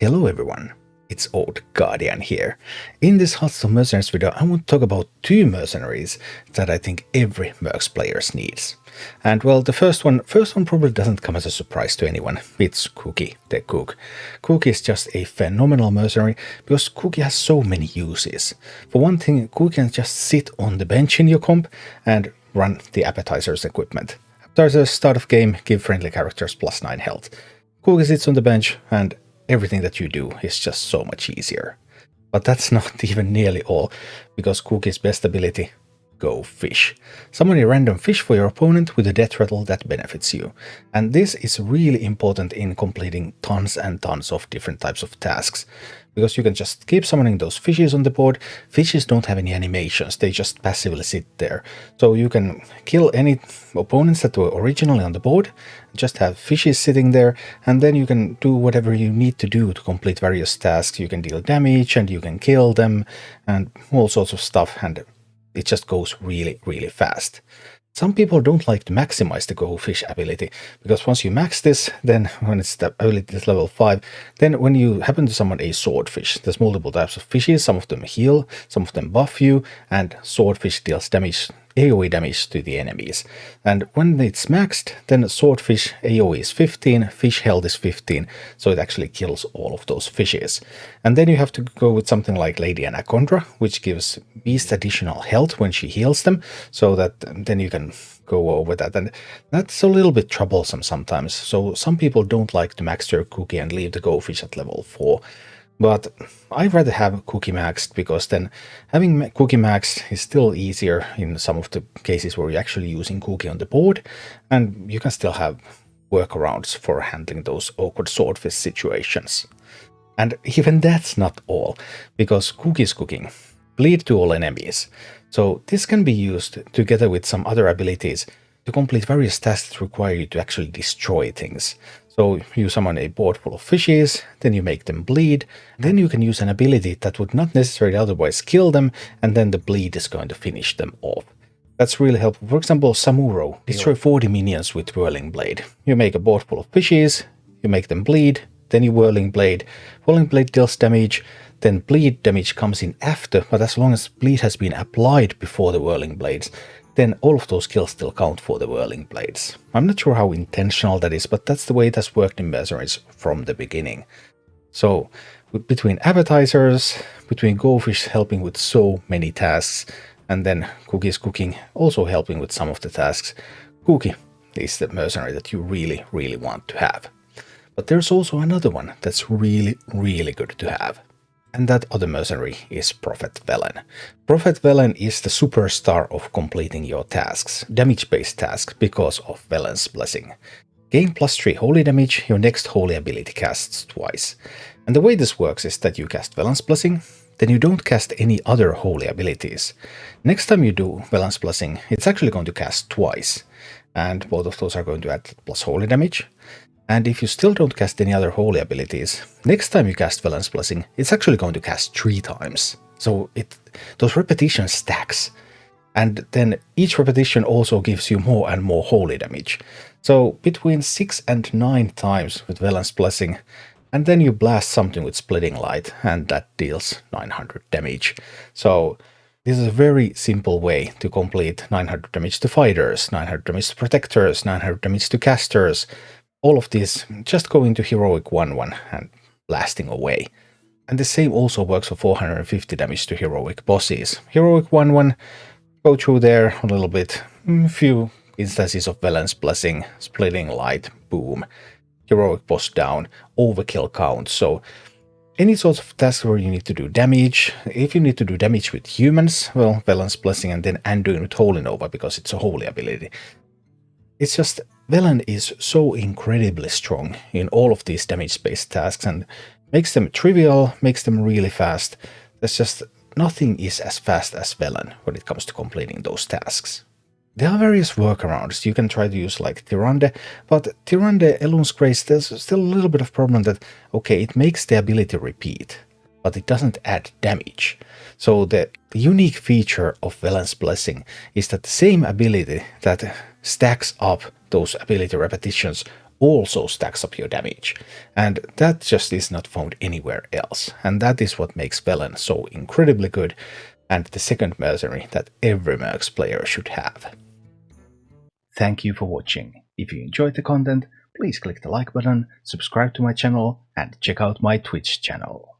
Hello everyone, it's Old Guardian here. In this Hearthstone Mercenaries video, I want to talk about two mercenaries that I think every Mercs player needs. And well, the first one probably doesn't come as a surprise to anyone. It's Cookie, the Cook. Cookie is just a phenomenal mercenary because Cookie has so many uses. For one thing, Cookie can just sit on the bench in your comp and run the appetizers equipment. Appetizers, start of game, give friendly characters +9 health. Cookie sits on the bench and everything that you do is just so much easier. But that's not even nearly all, because Cookie's best ability, go fish. Summon a random fish for your opponent with a death rattle that benefits you. And this is really important in completing tons and tons of different types of tasks, because you can just keep summoning those fishes on the board. Fishes don't have any animations, they just passively sit there. So you can kill any opponents that were originally on the board, just have fishes sitting there, and then you can do whatever you need to do to complete various tasks. You can deal damage and you can kill them and all sorts of stuff, and it just goes really, really fast. Some people don't like to maximize the Go Fish ability, because once you max this, then when it's the ability is level 5, then when you happen to summon a Swordfish, there's multiple types of fishes, some of them heal, some of them buff you, and Swordfish deals damage, AoE damage to the enemies. And when it's maxed, then Swordfish AoE is 15, fish health is 15, so it actually kills all of those fishes. And then you have to go with something like Lady Anaconda, which gives Beast additional health when she heals them, so that then you can go over that. And that's a little bit troublesome sometimes, so some people don't like to max their Cookie and leave the Go Fish at level 4. But I'd rather have Cookie maxed, because then having Cookie maxed is still easier in some of the cases where you're actually using Cookie on the board, and you can still have workarounds for handling those awkward swordfish situations. And even that's not all, because Cookie's cooking, bleed to all enemies. So this can be used together with some other abilities to complete various tasks that require you to actually destroy things. So you summon a board full of fishes, then you make them bleed, then you can use an ability that would not necessarily otherwise kill them, and then the bleed is going to finish them off. That's really helpful. For example, Samuro, destroy 40 minions with Whirling Blade. You make a board full of fishes, you make them bleed, then you Whirling Blade. Whirling Blade deals damage, then bleed damage comes in after, but as long as bleed has been applied before the Whirling Blades, then all of those kills still count for the Whirling Blades. I'm not sure how intentional that is, but that's the way it has worked in Mercenaries from the beginning. So, between appetizers, between Go Fish helping with so many tasks, and then Cookie's cooking also helping with some of the tasks, Cookie is the mercenary that you really, really want to have. But there's also another one that's really, really good to have. And that other mercenary is Prophet Velen. Prophet Velen is the superstar of completing your tasks, damage-based tasks, because of Velen's blessing. Gain +3 holy damage, your next holy ability casts twice. And the way this works is that you cast Velen's blessing, then you don't cast any other holy abilities. Next time you do Velen's blessing, it's actually going to cast twice, and both of those are going to add plus holy damage. And if you still don't cast any other holy abilities, next time you cast Velen's Blessing, it's actually going to cast 3 times. So those repetitions stacks. And then each repetition also gives you more and more holy damage. So between 6 and 9 times with Velen's Blessing, and then you blast something with Splitting Light, and that deals 900 damage. So this is a very simple way to complete 900 damage to fighters, 900 damage to protectors, 900 damage to casters. All of this just going to heroic 1/1 and blasting away. And the same also works for 450 damage to heroic bosses. Heroic 1/1, go through there a little bit, a few instances of Velen's Blessing, Splitting Light, boom, heroic boss down, overkill count. So any sorts of tasks where you need to do damage, if you need to do damage with humans, well, Velen's Blessing and then Anduin with Holy Nova, because it's a holy ability. It's just, Velen is so incredibly strong in all of these damage-based tasks and makes them trivial, makes them really fast. There's just, nothing is as fast as Velen when it comes to completing those tasks. There are various workarounds. You can try to use like Tyrande, but Tyrande, Elun's Grace, there's still a little bit of problem that, okay, it makes the ability repeat, but it doesn't add damage. So the unique feature of Velen's Blessing is that the same ability that stacks up those ability repetitions also stacks up your damage, and that just is not found anywhere else, and that is what makes Velen so incredibly good, and the second mercenary that every Mercs player should have. Thank you for watching. If you enjoyed the content, please click the like button, subscribe to my channel, and check out my Twitch channel.